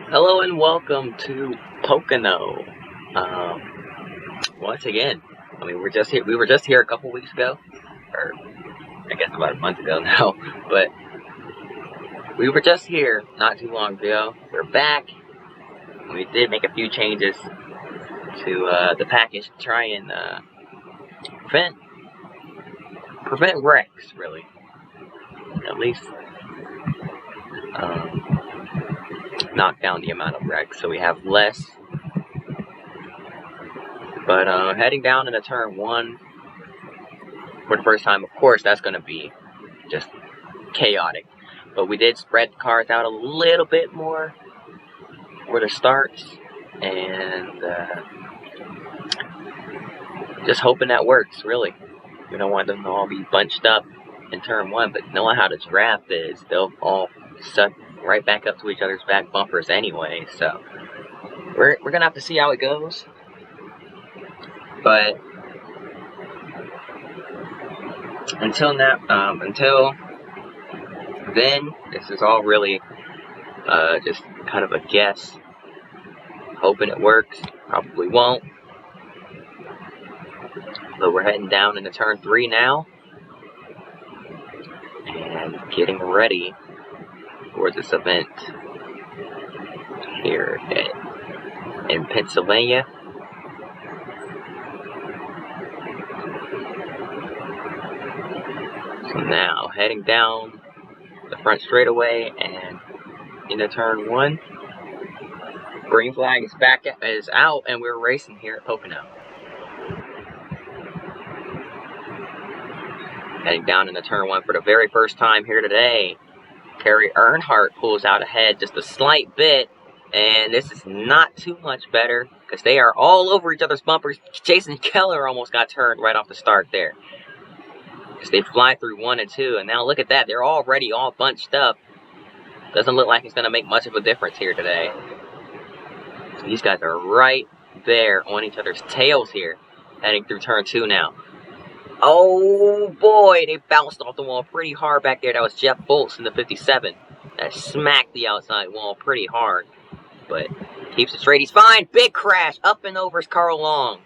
Hello and welcome to Pocono. Um, Once again, we were just here. We were just here a couple weeks ago, or I guess about a month ago now. But we were just here not too long ago. We're back. We did make a few changes to the package to try and prevent wrecks, really. At least knock down the amount of wrecks, so we have less. But heading down into turn one for the first time, of course, that's going to be just chaotic. But we did spread the cars out a little bit more for the starts, and just hoping that works, really. We don't want them to all be bunched up in turn one, but knowing how the draft is, they'll all suck right back up to each other's back bumpers anyway, so we're going to have to see how it goes. But until then, this is all really just kind of a guess. Hoping it works. Probably won't. But we're heading down into turn 3 now. And getting ready for this event here in Pennsylvania. So now, heading down the front straightaway and into turn 1. Green flag is out, and we're racing here at Pocono. Heading down into turn 1 for the very first time here today. Kerry Earnhardt pulls out ahead just a slight bit, and this is not too much better because they are all over each other's bumpers. Jason Keller almost got turned right off the start there because they fly through 1 and 2, and now look at that. They're already all bunched up. Doesn't look like it's going to make much of a difference here today. These guys are right there on each other's tails here, heading through turn 2 now. Oh boy, they bounced off the wall pretty hard back there. That was Jeff Bolts in the 57. That smacked the outside wall pretty hard, but keeps it straight. He's fine. Big crash. Up and over is Carl Long.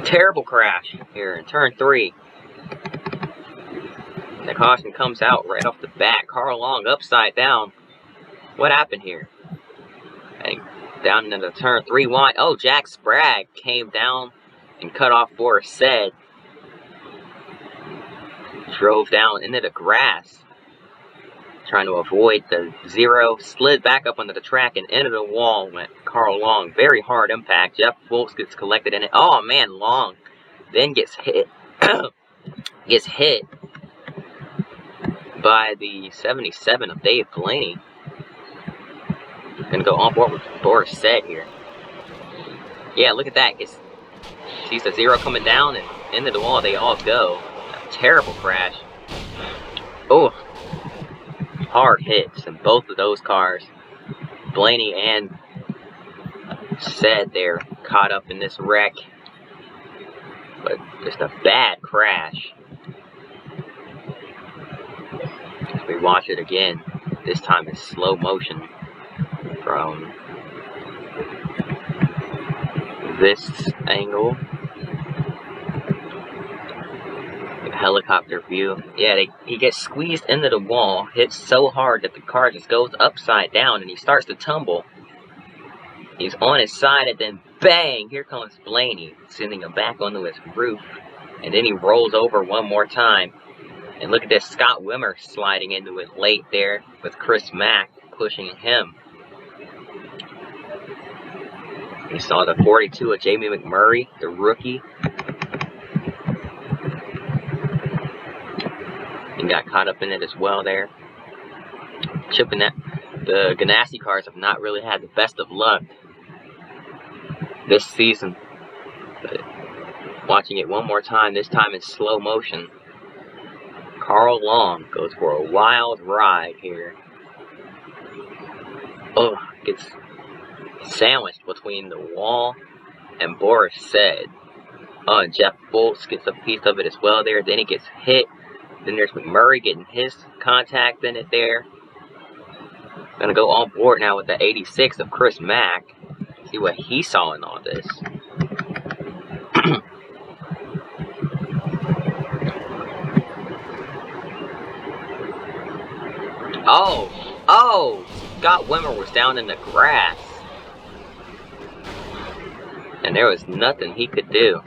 Terrible crash here in turn 3. The caution comes out right off the bat. Carl Long upside down. What happened here? And down into turn 3 wide. Oh, Jack Sprague came down and cut off Boris Said. Drove down into the grass, trying to avoid the zero. Slid back up onto the track and into the wall went Carl Long. Very hard impact. Jeff Wilkes gets collected in it. Oh man, Long then gets hit. Gets hit by the 77 of Dave Blaney. Gonna go on board with Boris Said here. Yeah, look at that. Sees the zero coming down and into the wall they all go. A terrible crash. Oh, hard hits in both of those cars. Blaney and Said they're caught up in this wreck. But just a bad crash. As we watch it again, this time in slow motion from this angle. Helicopter view. Yeah, he gets squeezed into the wall, hits so hard that the car just goes upside down and he starts to tumble. He's on his side and then bang, here comes Blaney, sending him back onto his roof. And then he rolls over one more time. And look at this, Scott Wimmer sliding into it late there with Chris Mack pushing him. We saw the 42 of Jamie McMurray, the rookie. He got caught up in it as well there. Chipping that. The Ganassi cars have not really had the best of luck this season. But watching it one more time, this time in slow motion. Carl Long goes for a wild ride here. Oh, gets sandwiched between the wall and Boris Said. Oh, and Jeff Bolts gets a piece of it as well there. Then he gets hit Then there's McMurray getting his contact in it there. Gonna go on board now with the 86 of Chris Mack. See what he saw in all this. Oh! Scott Wimmer was down in the grass. And there was nothing he could do.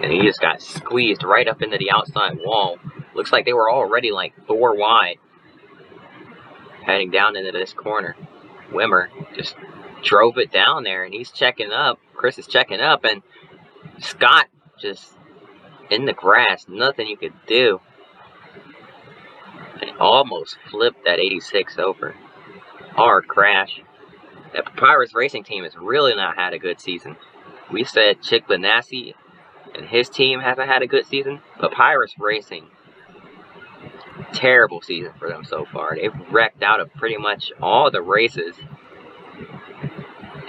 And he just got squeezed right up into the outside wall. Looks like they were already like 4 wide. Heading down into this corner. Wimmer just drove it down there, and he's checking up. Chris is checking up, and Scott just in the grass. Nothing you could do. And almost flipped that 86 over. Hard crash. That Papyrus Racing team has really not had a good season. We said Chick Benassi and his team hasn't had a good season. Papyrus Racing, terrible season for them so far. They've wrecked out of pretty much all the races.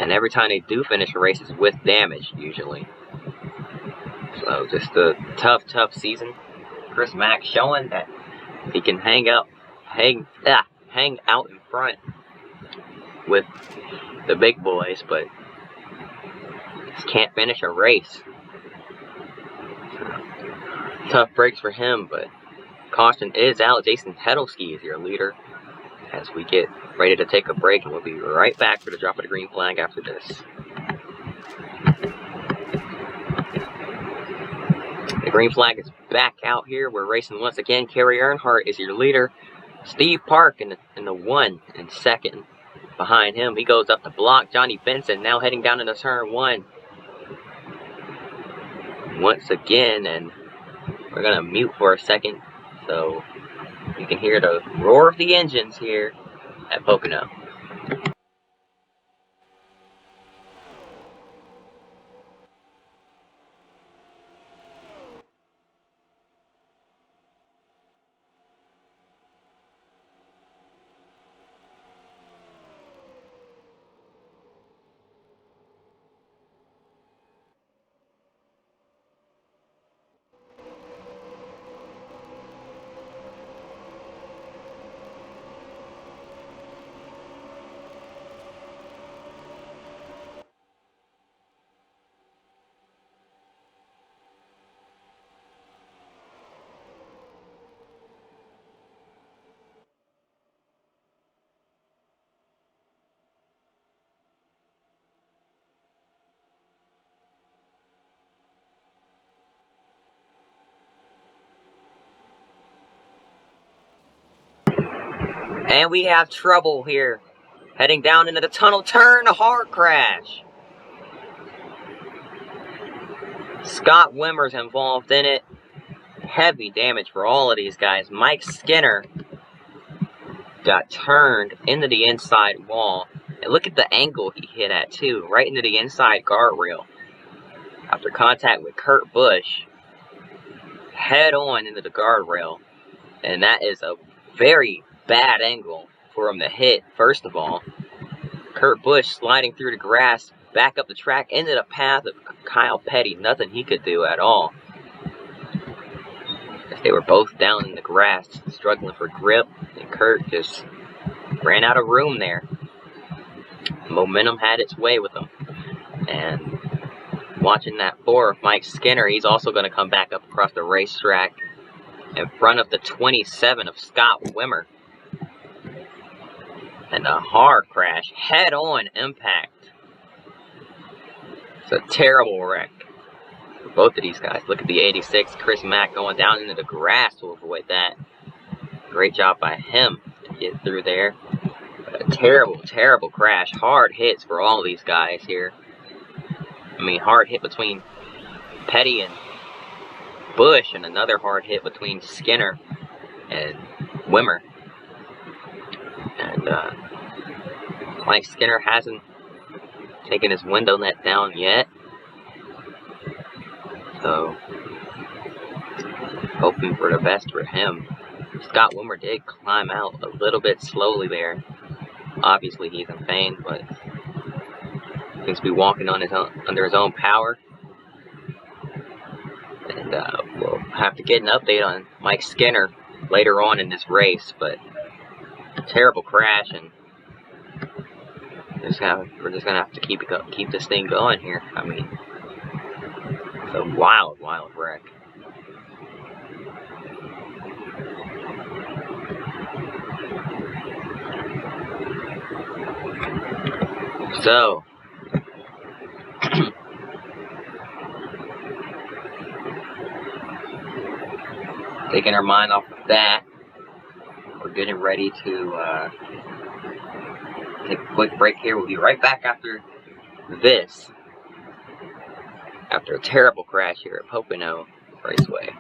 And every time they do finish races with damage, usually. So just a tough season. Chris Mack showing that he can hang out in front with the big boys, but just can't finish a race. Tough breaks for him, but caution is out. Jason Hedelski is your leader as we get ready to take a break, and we'll be right back for the drop of the green flag after this. The green flag is back out here. We're racing once again. Kerry Earnhardt is your leader. Steve Park in the 1 and 2nd. Behind him, he goes up the block. Johnny Benson now heading down into turn 1. Once again, and we're going to mute for a second so you can hear the roar of the engines here at Pocono. And we have trouble here. Heading down into the tunnel turn, a hard crash. Scott Wimmer's involved in it. Heavy damage for all of these guys. Mike Skinner got turned into the inside wall. And look at the angle he hit at too. Right into the inside guardrail. After contact with Kurt Busch. Head on into the guardrail. And that is a very bad angle for him to hit, first of all. Kurt Busch sliding through the grass, back up the track, into the path of Kyle Petty. Nothing he could do at all. They were both down in the grass, struggling for grip, and Kurt just ran out of room there. Momentum had its way with him. And watching that 4 of Mike Skinner, he's also going to come back up across the racetrack in front of the 27 of Scott Wimmer. And a hard crash, head-on impact. It's a terrible wreck for both of these guys. Look at the 86, Chris Mack going down into the grass to avoid that. Great job by him to get through there. But a terrible crash. Hard hits for all of these guys here. I mean, hard hit between Petty and Busch, and another hard hit between Skinner and Wimmer. And Mike Skinner hasn't taken his window net down yet. So, hoping for the best for him. Scott Wimmer did climb out a little bit slowly there. Obviously he's in pain, but seems to be walking on his own, under his own power. And we'll have to get an update on Mike Skinner later on in this race. But a terrible crash, and we're just gonna have to keep this thing going here. I mean, it's a wild wreck. So, taking our mind off of that, we're getting ready to take a quick break here. We'll be right back after this, after a terrible crash here at Pocono Raceway.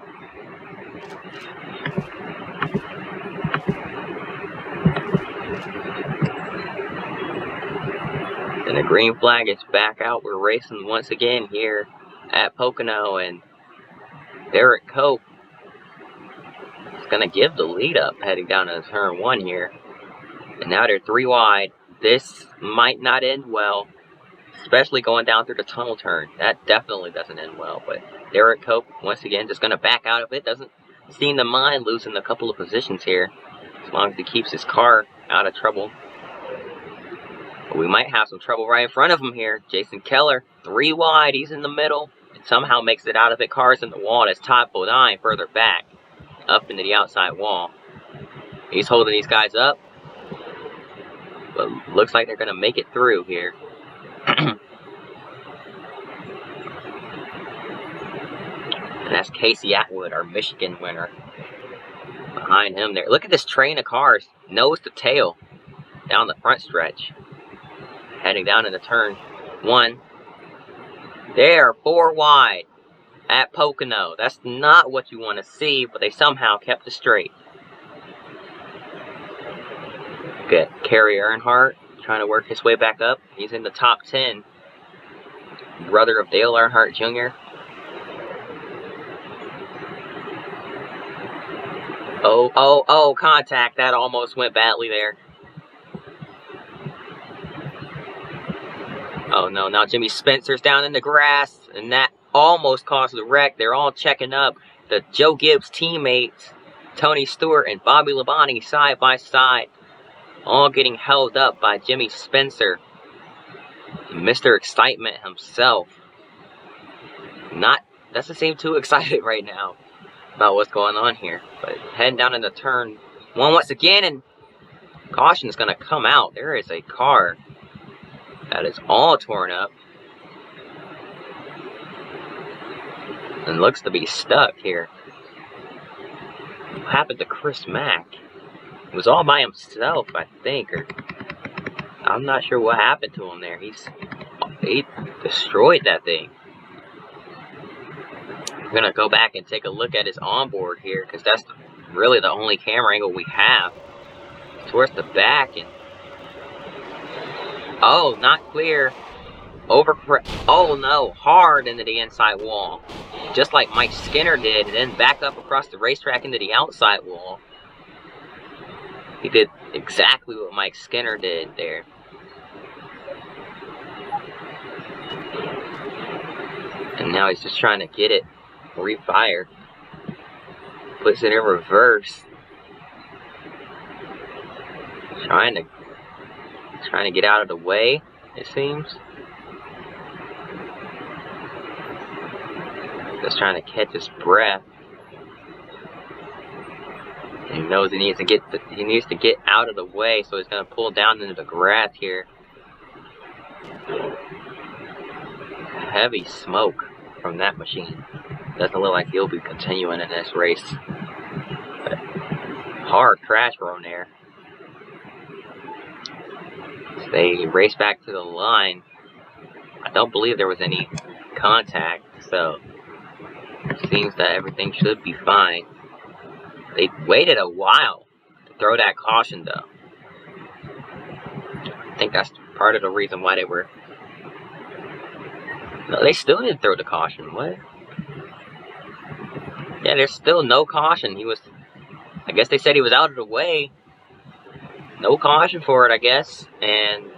And the green flag is back out. We're racing once again here at Pocono, and Derek Cope is going to give the lead up heading down to turn 1 here. And now they're 3 wide. This might not end well, especially going down through the tunnel turn. That definitely doesn't end well. But Derek Cope, once again, just going to back out of it. Doesn't seem to mind losing a couple of positions here, as long as he keeps his car out of trouble. But we might have some trouble right in front of him here. Jason Keller, 3 wide. He's in the middle. And somehow makes it out of it. Cars in the wall. That's Todd Bodine further back, up into the outside wall. He's holding these guys up. But looks like they're going to make it through here. And that's Casey Atwood, our Michigan winner, behind him there. Look at this train of cars, nose to tail, down the front stretch. Heading down into turn 1. They are 4 wide at Pocono. That's not what you want to see, but they somehow kept it straight. Look at Kerry Earnhardt trying to work his way back up. He's in the top 10. Brother of Dale Earnhardt Jr. Oh, contact. That almost went badly there. Oh no, now Jimmy Spencer's down in the grass, and that almost caused the wreck. They're all checking up. The Joe Gibbs teammates, Tony Stewart and Bobby Labonte, side by side, all getting held up by Jimmy Spencer. Mr. Excitement himself. Doesn't seem too excited right now about what's going on here. But heading down into turn 1 once again, and caution is going to come out. There is a car that is all torn up and looks to be stuck here. What happened to Chris Mack? It was all by himself, I think, or I'm not sure what happened to him there. He destroyed that thing. We're gonna go back and take a look at his onboard here, because that's really the only camera angle we have. Towards the back, and oh, not clear. Oh no, hard into the inside wall. Just like Mike Skinner did, and then back up across the racetrack into the outside wall. He did exactly what Mike Skinner did there. And now he's just trying to get it refired. Puts it in reverse. Trying to get out of the way, it seems. Just trying to catch his breath. And he knows he needs to get out of the way, so he's gonna pull down into the grass here. Heavy smoke from that machine. Doesn't look like he'll be continuing in this race. But hard crash on there. So they race back to the line. I don't believe there was any contact, so it seems that everything should be fine. They waited a while to throw that caution, though. I think that's part of the reason why they were... No, they still didn't throw the caution. What? Yeah, there's still no caution. I guess they said he was out of the way. No caution for it, I guess. And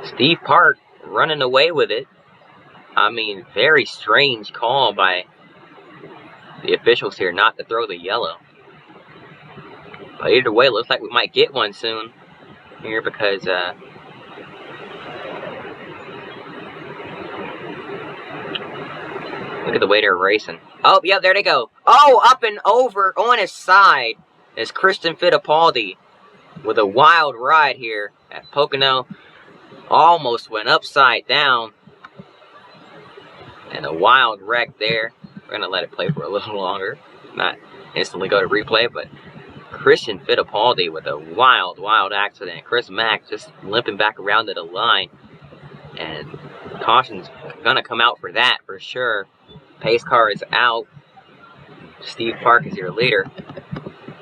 Steve Park running away with it. I mean, very strange call by the officials here not to throw the yellow. But either way, looks like we might get one soon here because look at the way they're racing. Oh, yeah, there they go. Oh, up and over on his side is Christian Fittipaldi with a wild ride here at Pocono. Almost went upside down. And a wild wreck there. We're going to let it play for a little longer. Not instantly go to replay, but Christian Fittipaldi with a wild, wild accident. Chris Mack just limping back around to the line. And caution's going to come out for that for sure. Pace car is out. Steve Park is your leader.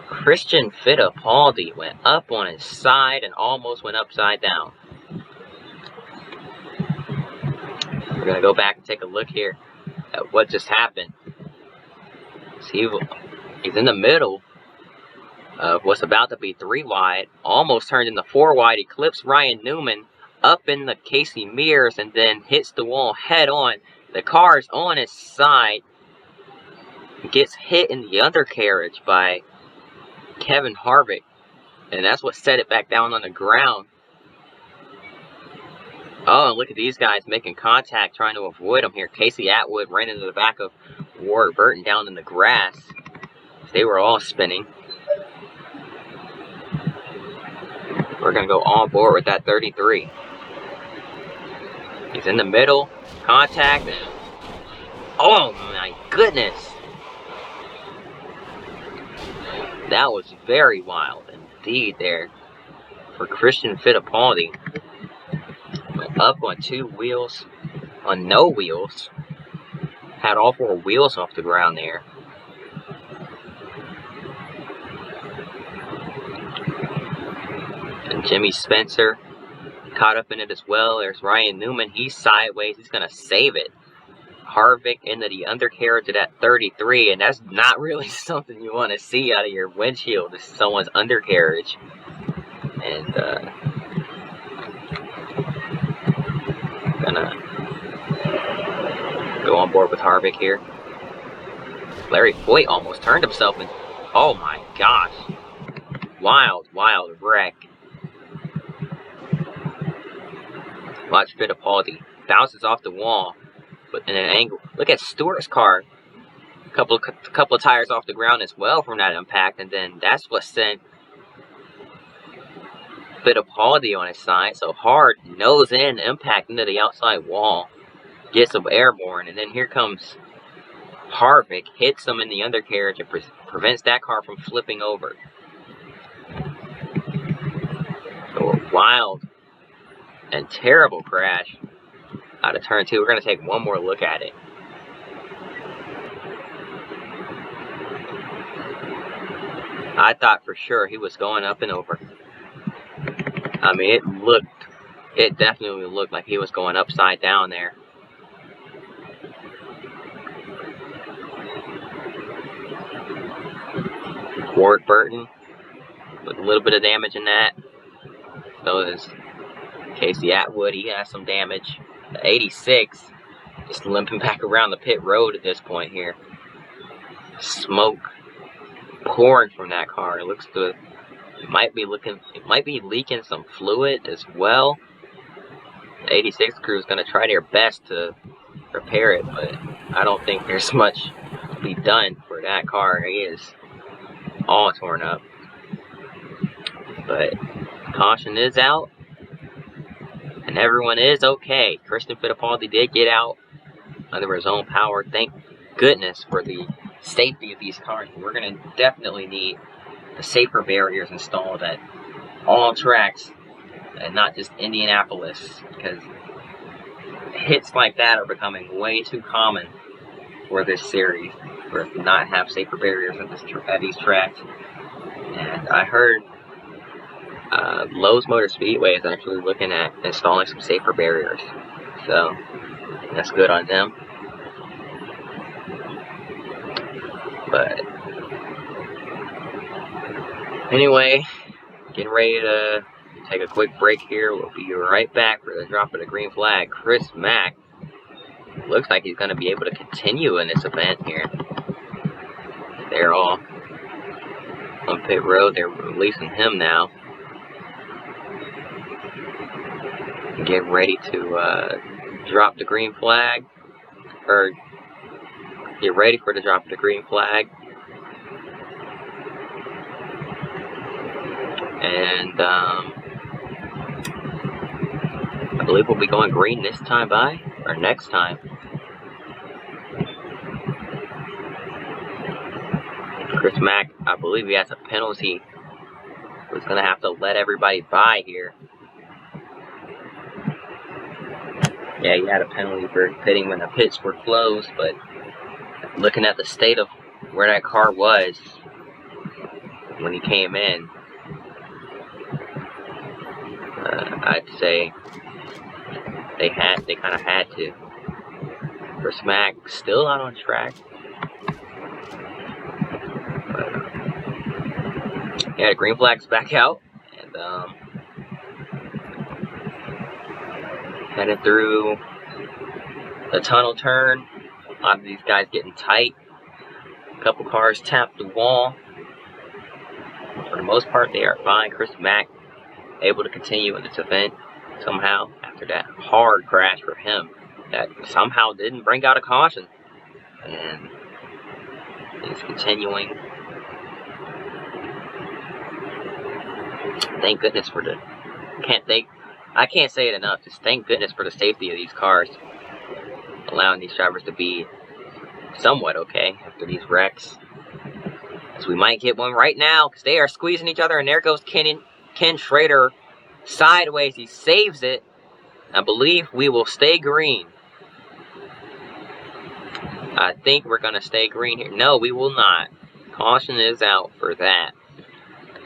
Christian Fittipaldi went up on his side and almost went upside down. We're going to go back and take a look here at what just happened. See, he's in the middle of what's about to be 3 wide. Almost turned into 4 wide. He clips Ryan Newman up in the Casey Mears and then hits the wall head on. The car is on his side. Gets hit in the undercarriage by Kevin Harvick. And that's what set it back down on the ground. Oh, and look at these guys making contact, trying to avoid them here. Casey Atwood ran into the back of Warwick Burton down in the grass. They were all spinning. We're going to go on board with that 33. He's in the middle. Contact. Oh, my goodness. That was very wild indeed there for Christian Fittipaldi. Went up on 2 wheels, on no wheels. Had all 4 wheels off the ground there. And Jimmy Spencer caught up in it as well. There's Ryan Newman. He's sideways. He's going to save it. Harvick into the undercarriage of that 33, and that's not really something you want to see out of your windshield. This is someone's undercarriage. And gonna go on board with Harvick here. Larry Foyt almost turned himself and oh my gosh. Wild, wild wreck. Watch Fittipaldi. Bounces off the wall. But in an angle. Look at Stewart's car. A couple of tires off the ground as well from that impact. And then that's what sent Fittipaldi on his side. So hard nose in impact into the outside wall. Gets him airborne. And then here comes Harvick. Hits him in the undercarriage and prevents that car from flipping over. So a wild and terrible crash out of turn 2. We're going to take one more look at it. I thought for sure he was going up and over. I mean, it definitely looked like he was going upside down there. Warwick Burton with a little bit of damage in that. So is Casey Atwood. He has some damage. The 86 just limping back around the pit road at this point here. Smoke pouring from that car. It looks good. It might be leaking some fluid as well. The 86 crew is going to try their best to repair it, but I don't think there's much to be done for that car. It is all torn up. But caution is out. And everyone is okay. Christian Fittipaldi did get out under his own power. Thank goodness for the safety of these cars. We're going to definitely need the safer barriers installed at all tracks and not just Indianapolis, because hits like that are becoming way too common for this series, for us to not have safer barriers at these tracks. And I heard Lowe's Motor Speedway is actually looking at installing some safer barriers, so that's good on them. But anyway, getting ready to take a quick break here. We'll be right back for the drop of the green flag. Chris Mack looks like he's going to be able to continue in this event here. They're all on pit road. They're releasing him now. Get ready to drop the green flag. Or get ready for the drop of the green flag. And I believe we'll be going green this time by, or next time. Chris Mack, I believe he has a penalty. He's going to have to let everybody by here. Yeah, he had a penalty for pitting when the pits were closed, but looking at the state of where that car was when he came in, I'd say they kind of had to. For Smack, still out on track. But, yeah, the green flag's back out, and headed through the tunnel turn. A lot of these guys getting tight. A couple cars tapped the wall. For the most part, they are fine. Chris Mack able to continue in this event somehow after that hard crash for him that somehow didn't bring out a caution, and he's continuing. Thank goodness for I can't say it enough. Just thank goodness for the safety of these cars, allowing these drivers to be somewhat okay after these wrecks. So we might get one right now because they are squeezing each other, and there goes Ken Schrader sideways. He saves it. I believe we will stay green. I think we're going to stay green here. No, we will not. Caution is out for that.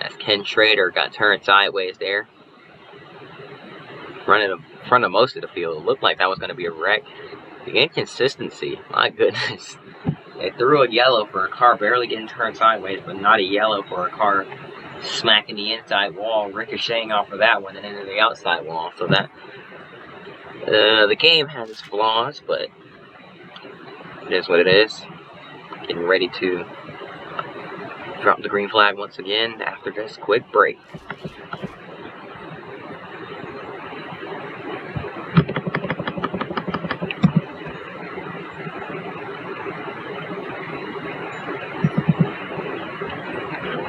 As Ken Schrader got turned sideways there. Running in front of most of the field. It looked like that was going to be a wreck. The inconsistency, my goodness. They threw a yellow for a car barely getting turned sideways, but not a yellow for a car smacking the inside wall, ricocheting off of that one and into the outside wall. So that the game has its flaws, but it is what it is. Getting ready to drop the green flag once again after this quick break.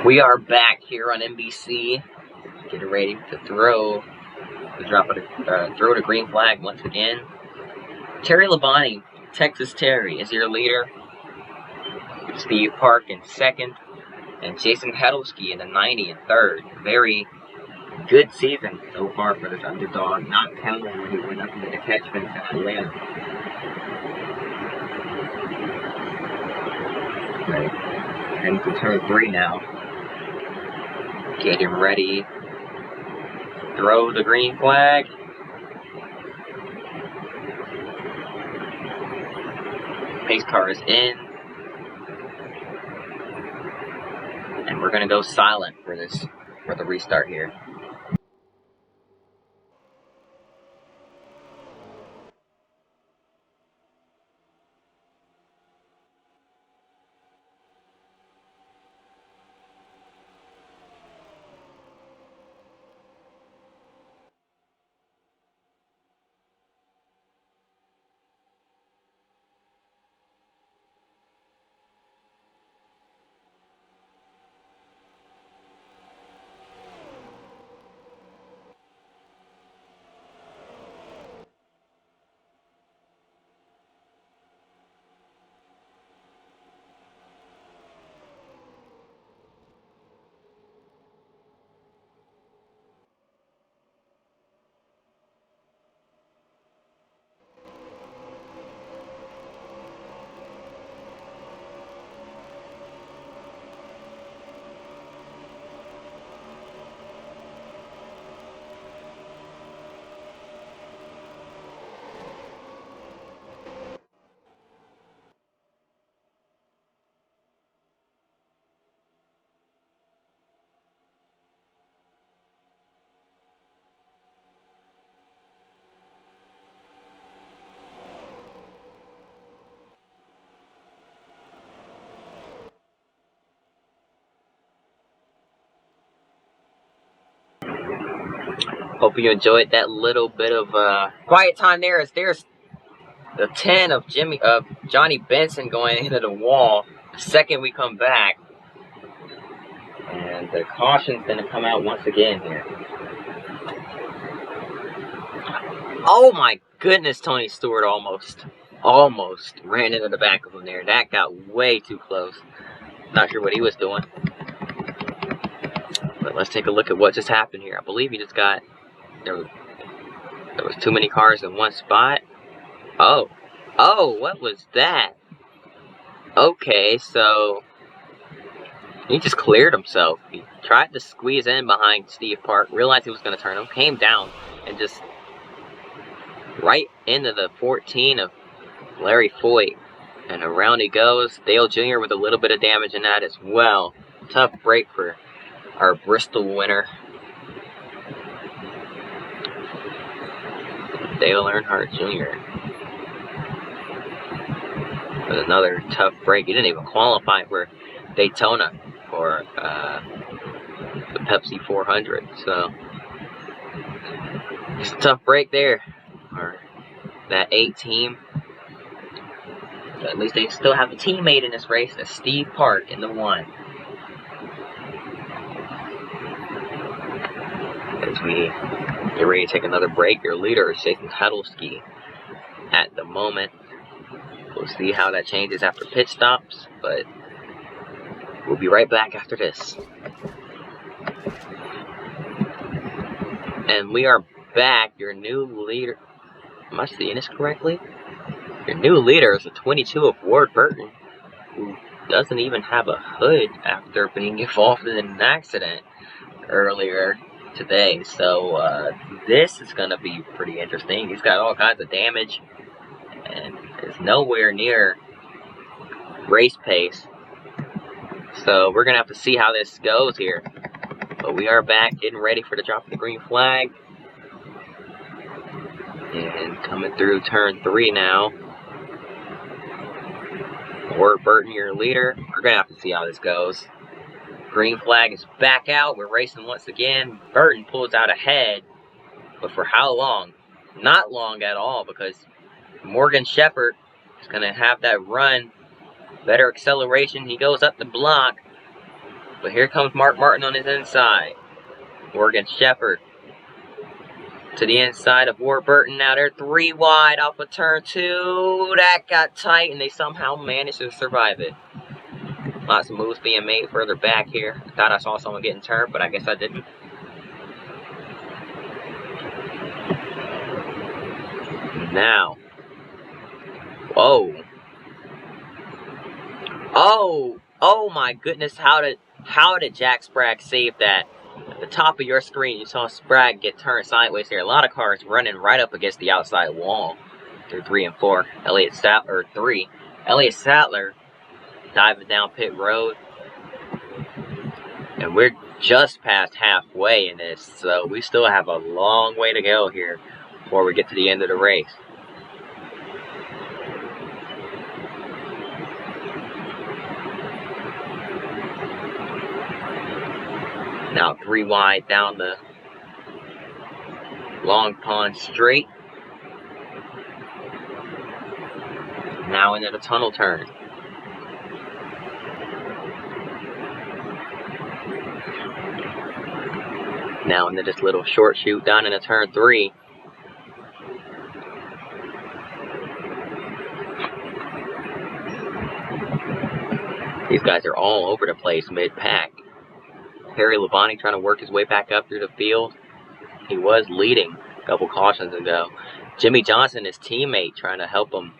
We are back here on NBC, getting ready to throw the green flag once again. Terry Labonte, Texas Terry, is your leader. Steve Park in second, and Jason Hedlsky in the 90 in third. Very good season so far for this underdog, not counting when he went up into the catch fence at Atlanta. Right. Heading to turn 3 now. Getting ready. Throw the green flag. Pace car is in. And we're going to go silent for the restart here. Hope you enjoyed that little bit of quiet time there. As there's the 10 of Johnny Benson going into the wall. The second we come back, and the caution's gonna come out once again here. Oh my goodness, Tony Stewart almost ran into the back of him there. That got way too close. Not sure what he was doing. But let's take a look at what just happened here. I believe he just got, there was too many cars in one spot. Oh, what was that? Okay, so he just cleared himself. He tried to squeeze in behind Steve Park, realized he was going to turn him, came down, and just right into the 14 of Larry Foyt. And around he goes. Dale Jr. with a little bit of damage in that as well. Tough break for our Bristol winner, Dale Earnhardt Jr. With another tough break. He didn't even qualify for Daytona for the Pepsi 400. So it's a tough break there for that 8 team. But at least they still have a teammate in this race. That's Steve Park in the 1. As we get ready to take another break, your leader is Jason Huddlesky at the moment. We'll see how that changes after pit stops, but we'll be right back after this. And we are back. Your new leader, am I seeing this correctly? Your new leader is a 22 of Ward Burton, who doesn't even have a hood after being involved in an accident earlier today. So this is going to be pretty interesting. He's got all kinds of damage and is nowhere near race pace. So we're going to have to see how this goes here. But we are back, getting ready for the drop of the green flag. And coming through turn 3 now. Ward Burton, your leader. We're going to have to see how this goes. Green flag is back out. We're racing once again. Burton pulls out ahead. But for how long? Not long at all, because Morgan Shepherd is going to have that run. Better acceleration. He goes up the block. But here comes Mark Martin on his inside. Morgan Shepherd to the inside of Ward Burton. Now they're 3 wide off of turn 2. That got tight, and they somehow managed to survive it. Lots of moves being made further back here. I thought I saw someone getting turned, but I guess I didn't. Now. Whoa. Oh my goodness, how did Jack Sprague save that? At the top of your screen, you saw Sprague get turned sideways here. A lot of cars running right up against the outside wall through 3 and 4. Elliott Sattler diving down pit road. And we're just past halfway in this, so we still have a long way to go here before we get to the end of the race. Now 3 wide down the Long Pond Straight. Now into the tunnel turn. Now into this little short chute down into turn 3. These guys are all over the place mid-pack. Perry Labonte trying to work his way back up through the field. He was leading a couple cautions ago. Jimmy Johnson, his teammate, trying to help him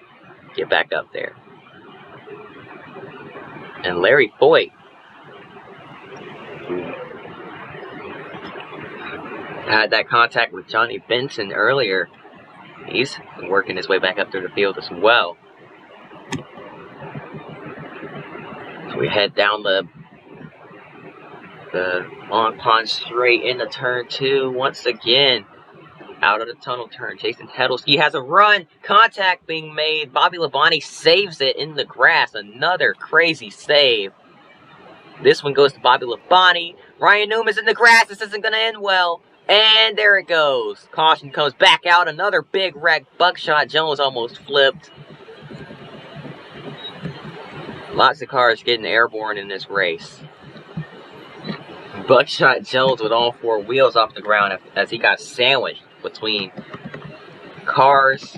get back up there. And Larry Foyt, who had that contact with Johnny Benson earlier, he's working his way back up through the field as well. So we head down the Long Pond Straight into turn 2 once again. Out of the tunnel turn, Jason Huddlesky has a run. Contact being made. Bobby Labonte saves it in the grass. Another crazy save. This one goes to Bobby Labonte. Ryan Newman's in the grass. This isn't going to end well. And there it goes. Caution comes back out. Another big wreck. Buckshot Jones almost flipped. Lots of cars getting airborne in this race. Buckshot Jones with all four wheels off the ground as he got sandwiched between cars.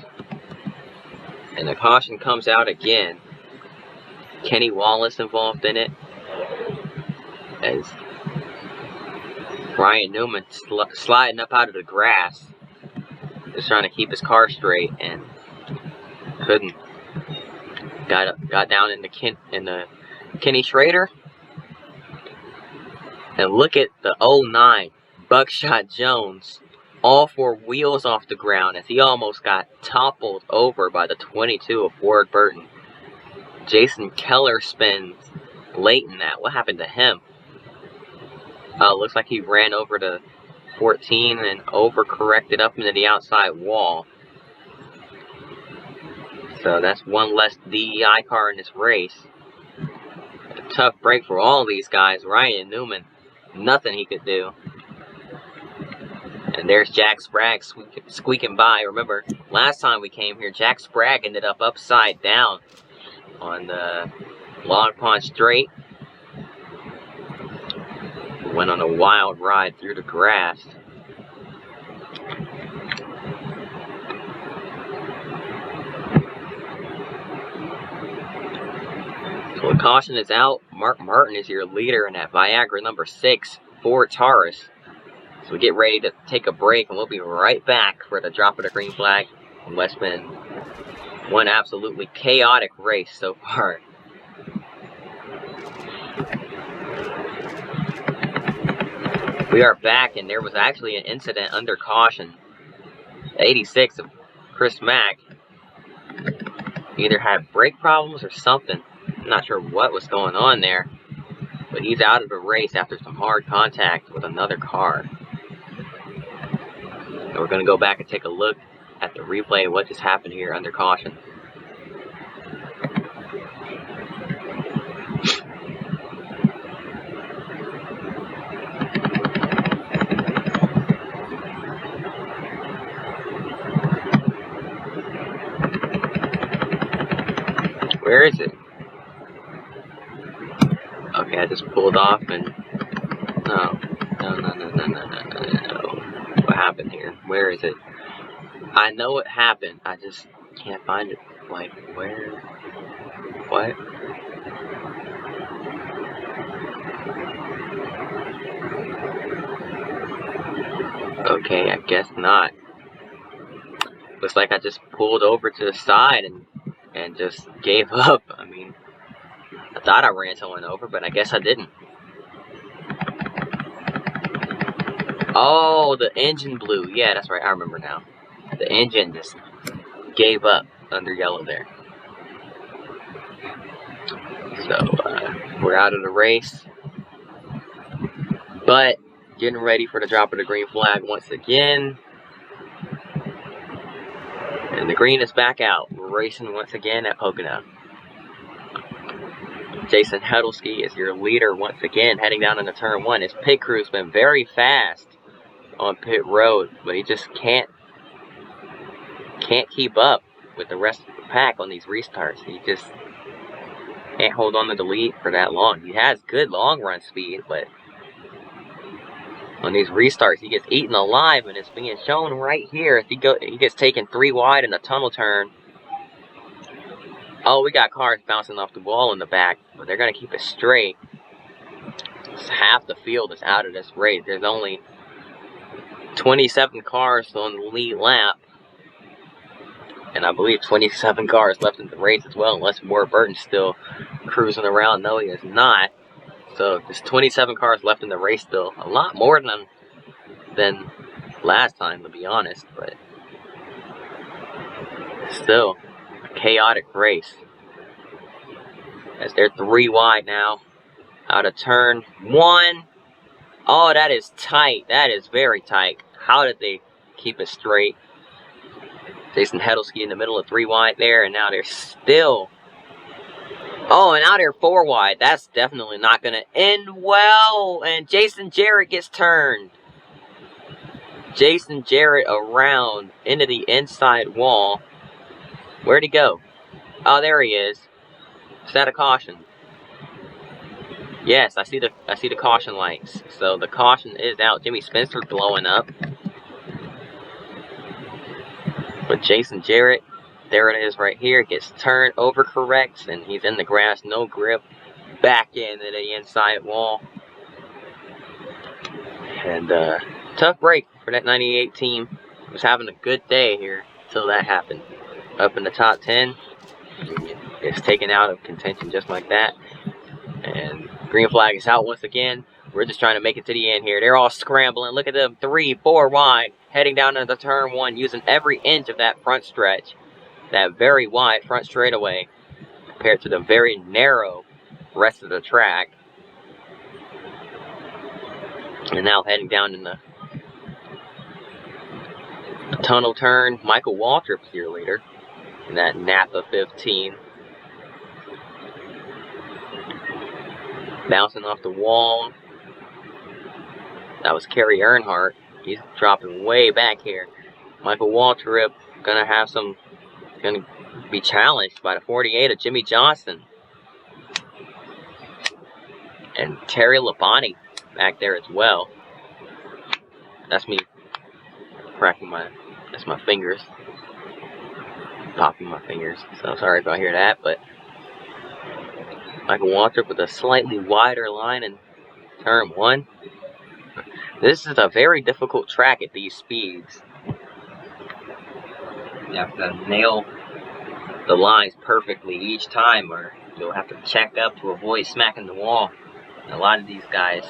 And the caution comes out again. Kenny Wallace involved in it. As Ryan Newman sliding up out of the grass. Just trying to keep his car straight and couldn't. Got down in the Kenny Schrader. And look at the 09 Buckshot Jones. All four wheels off the ground as he almost got toppled over by the 22 of Ward Burton. Jason Keller spins late in that. What happened to him? Looks like he ran over to 14 and overcorrected up into the outside wall. So that's one less DEI car in this race. A tough break for all these guys. Ryan Newman, nothing he could do. And there's Jack Sprague squeaking by. Remember, last time we came here, Jack Sprague ended up upside down on the Log Pond Straight. Went on a wild ride through the grass. So the caution is out. Mark Martin is your leader in that Viagra number 6 Ford Taurus. So we get ready to take a break, and we'll be right back for the drop of the green flag. And what's been one absolutely chaotic race so far. We are back, and there was actually an incident under caution. 86 of Chris Mack either had brake problems or something. I'm not sure what was going on there, but he's out of the race after some hard contact with another car. And we're going to go back and take a look at the replay of what just happened here under caution. Where is it? Okay, I just pulled off and... No. What happened here? Where is it? I know it happened. I just can't find it. Like, where? What? Okay, I guess not. Looks like I just pulled over to the side and just gave up. I mean, I thought I ran someone over, but I guess I didn't. Oh, the engine blew. Yeah, that's right. I remember now. The engine just gave up under yellow there. So, we're out of the race. But, getting ready for the drop of the green flag once again. And the green is back out. We're racing once again at Pocono. Jason Huddlesky is your leader once again, heading down into turn 1. His pit crew's been very fast on pit road, but he just can't keep up with the rest of the pack on these restarts. He just can't hold on to the lead for that long. He has good long run speed, but on these restarts he gets eaten alive, and it's being shown right here. If he gets taken 3 wide in a tunnel turn. Oh, we got cars bouncing off the wall in the back, but they're going to keep it straight. Half the field is out of this race. There's only 27 cars on the lead lap. And I believe 27 cars left in the race as well, unless Ward Burton's still cruising around. No, he is not. So there's 27 cars left in the race still. A lot more than last time, to be honest. But still, a chaotic race. As they're 3 wide now. Out of turn 1. Oh, that is tight. That is very tight. How did they keep it straight? Jason Huddlesky in the middle of 3 wide there, and now they're still... Oh, and now they're 4 wide. That's definitely not going to end well, and Jason Jarrett gets turned. Jason Jarrett around into the inside wall. Where'd he go? Oh, there he is. Is that a caution? Yes, I see the caution lights. So the caution is out. Jimmy Spencer blowing up. But Jason Jarrett, there it is right here. Gets turned, overcorrects, and he's in the grass, no grip. Back into the inside wall. And tough break for that 98 team. Was having a good day here until that happened. Up in the top 10. It's taken out of contention just like that. And green flag is out once again. We're just trying to make it to the end here. They're all scrambling. Look at them, 3, 4 wide. Heading down into turn 1, using every inch of that front stretch. That very wide front straightaway compared to the very narrow rest of the track. And now heading down in the tunnel turn, Michael Waltrip's your leader in that Napa 15. Bouncing off the wall. That was Kerry Earnhardt. He's dropping way back here. Michael Waltrip gonna be challenged by the 48 of Jimmy Johnson. And Terry Labonte back there as well. That's me cracking that's my fingers. Popping my fingers. So sorry if I hear that, but Michael Waltrip with a slightly wider line in turn 1. This is a very difficult track at these speeds. You have to nail the lines perfectly each time, or you'll have to check up to avoid smacking the wall. A lot of these guys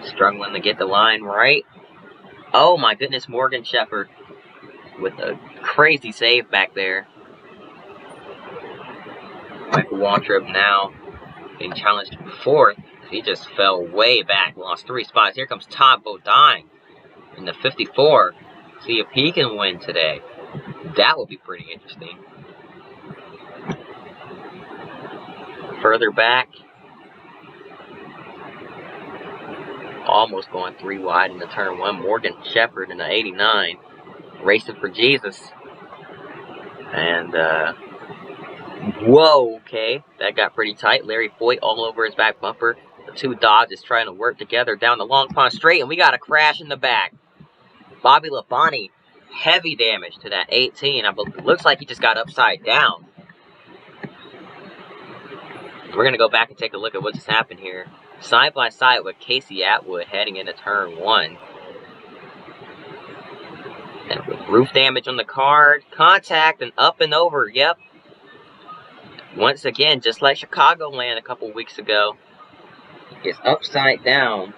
struggling to get the line right. Oh my goodness, Morgan Shepherd with a crazy save back there. Michael Waltrip now being challenged fourth. He just fell way back, lost 3 spots. Here comes Todd Bodine in the 54. See if he can win today. That will be pretty interesting. Further back, almost going 3 wide in the turn 1. Morgan Shepherd in the 89, racing for Jesus. And whoa, okay, that got pretty tight. Larry Foyt all over his back bumper. The 2 Dodges trying to work together down the Long Pond Straight, and we got a crash in the back. Bobby Labonte, heavy damage to that 18. It looks like he just got upside down. We're going to go back and take a look at what just happened here. Side by side with Casey Atwood heading into turn 1. And with roof damage on the car, contact and up and over, yep. Once again, just like Chicagoland a couple weeks ago, it's upside down.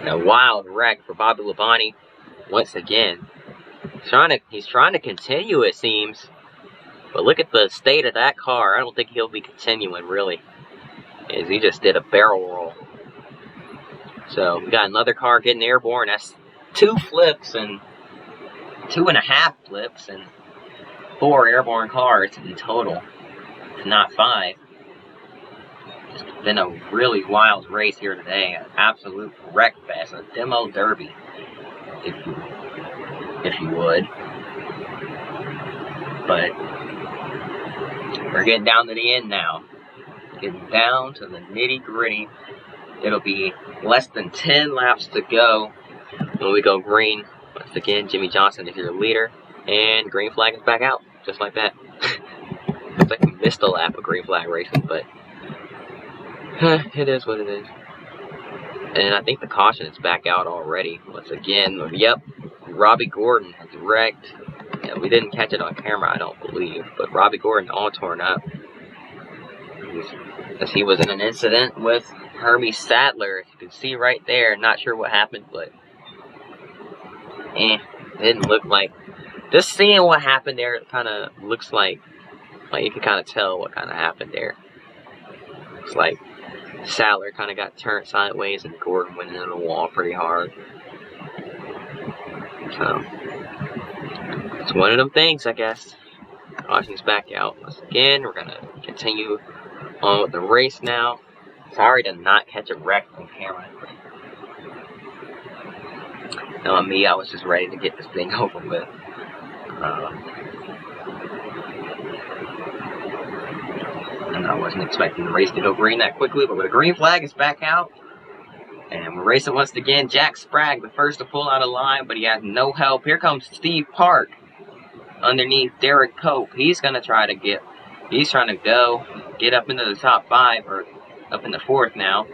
And a wild wreck for Bobby Labonte once again. He's trying to continue, it seems. But look at the state of that car. I don't think he'll be continuing, really. As he just did a barrel roll. So, we got another car getting airborne. That's 2 flips and 2.5 flips and 4 airborne cars in total. Not 5. It's been a really wild race here today. An absolute WRECKFEST. A demo derby. If you would. But we're getting down to the end now. Getting down to the nitty gritty. It'll be less than 10 laps to go when we go green. Once again, Jimmy Johnson is your leader. And green flag is back out. Just like that. Looks like we missed a lap of green flag racing, but it is what it is. And I think the caution is back out already. Once again, yep, Robbie Gordon has wrecked. Yeah, we didn't catch it on camera, I don't believe, but Robbie Gordon all torn up. As he was in an incident with Hermie Sadler. You can see right there. Not sure what happened, but didn't look like. Just seeing what happened there, it kind of looks like you can kind of tell what kind of happened there. It's like Sadler kind of got turned sideways and Gordon went into the wall pretty hard. So it's one of them things, I guess. Caution's back out once again. We're gonna continue on with the race now. Sorry to not catch a wreck on camera. Knowing me, I was just ready to get this thing over with. And I wasn't expecting the race to go green that quickly, but with a green flag, it's back out. And we're racing once again. Jack Sprague, the first to pull out of line, but he has no help. Here comes Steve Park underneath Derek Cope. He's trying to get up into the top 5, or up in the 4th now.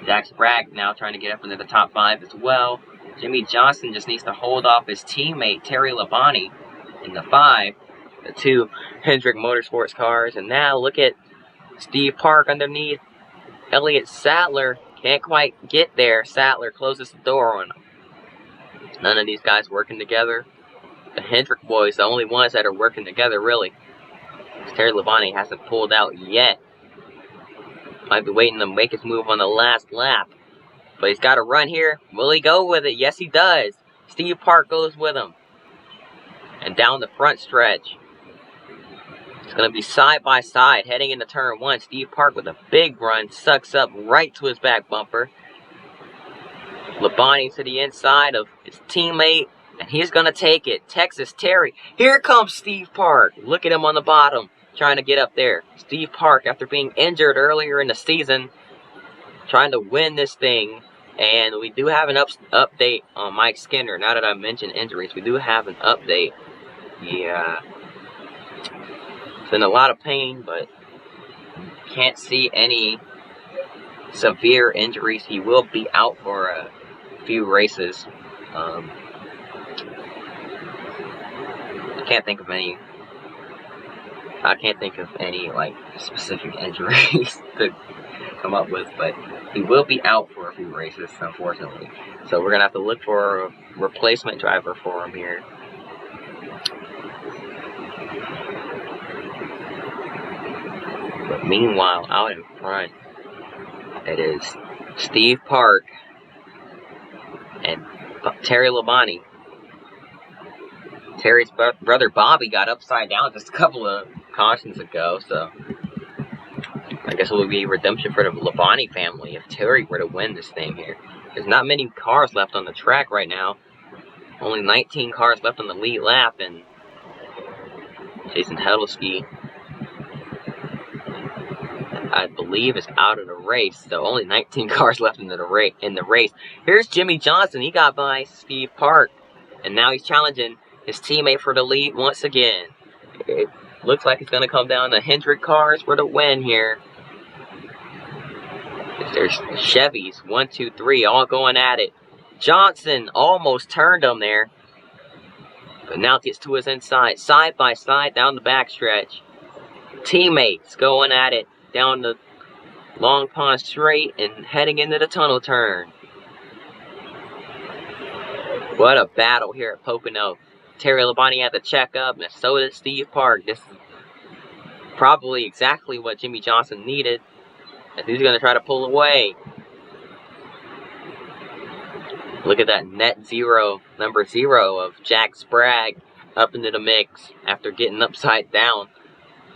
Jack Sprague now trying to get up into the top 5 as well. Jimmy Johnson just needs to hold off his teammate, Terry Labonte, in the 5. The 2 Hendrick Motorsports cars. And now look at Steve Park underneath Elliott Sattler. Can't quite get there. Sattler closes the door on him. None of these guys working together. The Hendrick boys, the only ones that are working together, really. Terry Labonte hasn't pulled out yet. Might be waiting to make his move on the last lap. But he's got to run here. Will he go with it? Yes, he does. Steve Park goes with him. And down the front stretch. It's going to be side by side heading into turn 1. Steve Park with a big run. Sucks up right to his back bumper. Labonte to the inside of his teammate. And he's going to take it. Texas Terry. Here comes Steve Park. Look at him on the bottom. Trying to get up there. Steve Park, after being injured earlier in the season, trying to win this thing. And we do have an update on Mike Skinner. Now that I mentioned injuries, we do have an update. Yeah. He's in a lot of pain, but can't see any severe injuries. He will be out for a few races. I can't think of any like specific injuries to come up with, but he will be out for a few races, unfortunately. So we're gonna have to look for a replacement driver for him here. But meanwhile, out in front, it is Steve Park and Terry Labonte. Terry's brother Bobby got upside down just a couple of cautions ago, so I guess it would be redemption for the Labonte family if Terry were to win this thing here. There's not many cars left on the track right now. Only 19 cars left on the lead lap, and Jason Hedlesky, I believe, is out of the race. So only 19 cars left in the race. Here's Jimmy Johnson. He got by Steve Park, and now he's challenging his teammate for the lead once again. It looks like it's going to come down to Hendrick cars for the win here. There's Chevys, 1, 2, 3, all going at it. Johnson almost turned him there, but now gets to his inside, side by side down the backstretch. Teammates going at it down the Long Pond Straight and heading into the tunnel turn. What a battle here at Pocono. Terry Labonte had to check up, and so did Steve Park. This is probably exactly what Jimmy Johnson needed, as he's going to try to pull away. Look at that net zero, number 0 of Jack Sprague up into the mix after getting upside down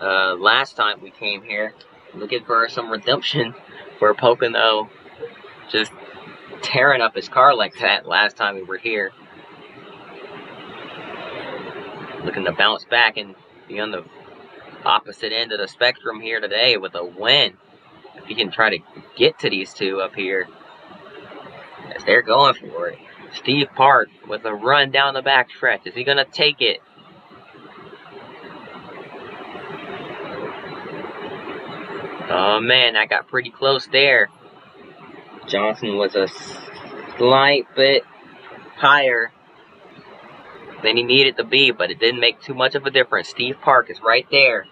last time we came here. Looking for some redemption for Pocono, just tearing up his car like that last time we were here. Looking to bounce back and be on the opposite end of the spectrum here today with a win. If he can try to get to these two up here, as they're going for it. Steve Park with a run down the back stretch. Is he going to take it? Oh man, that got pretty close there. Johnson was a slight bit higher than he needed to be, but it didn't make too much of a difference. Steve Park is right there.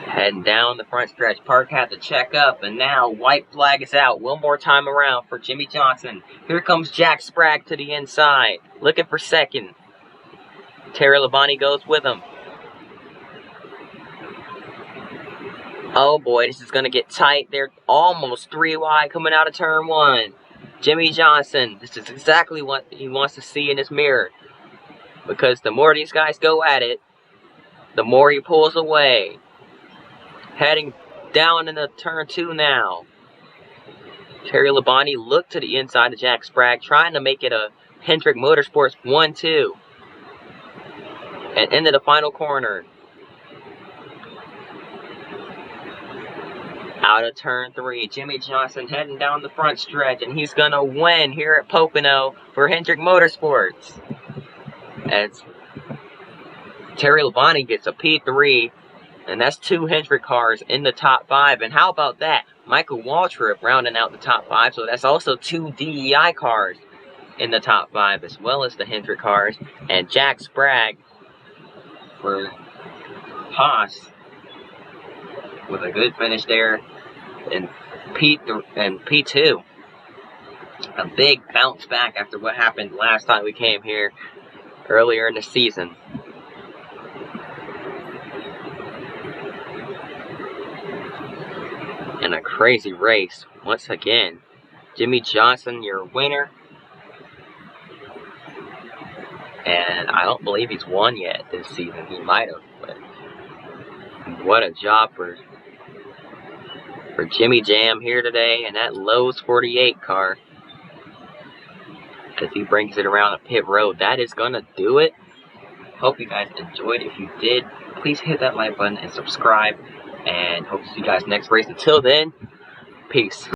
Heading down the front stretch. Park had to check up, and now white flag is out. One more time around for Jimmy Johnson. Here comes Jack Sprague to the inside, looking for second. Terry Labonte goes with him. Oh boy, this is going to get tight. They're almost 3 wide coming out of turn 1. Jimmy Johnson, this is exactly what he wants to see in his mirror. Because the more these guys go at it, the more he pulls away. Heading down into turn 2 now. Terry Labonte looked to the inside of Jack Sprague, trying to make it a Hendrick Motorsports 1-2. And into the final corner. Out of turn 3, Jimmy Johnson heading down the front stretch, and he's going to win here at Pocono for Hendrick Motorsports. As Terry Labonte gets a P3, and that's 2 Hendrick cars in the top 5. And how about that? Michael Waltrip rounding out the top 5, so that's also 2 DEI cars in the top 5, as well as the Hendrick cars. And Jack Sprague for Haas with a good finish there in P2. A big bounce back after what happened last time we came here earlier in the season. And a crazy race once again. Jimmy Johnson, your winner. And I don't believe he's won yet this season. He might have, but what a job for Jimmy Jam here today, and that Lowe's 48 car, as he brings it around the pit road. That is gonna do it. Hope you guys enjoyed. If you did, please hit that like button and subscribe, and hope to see you guys next race. Until then, peace.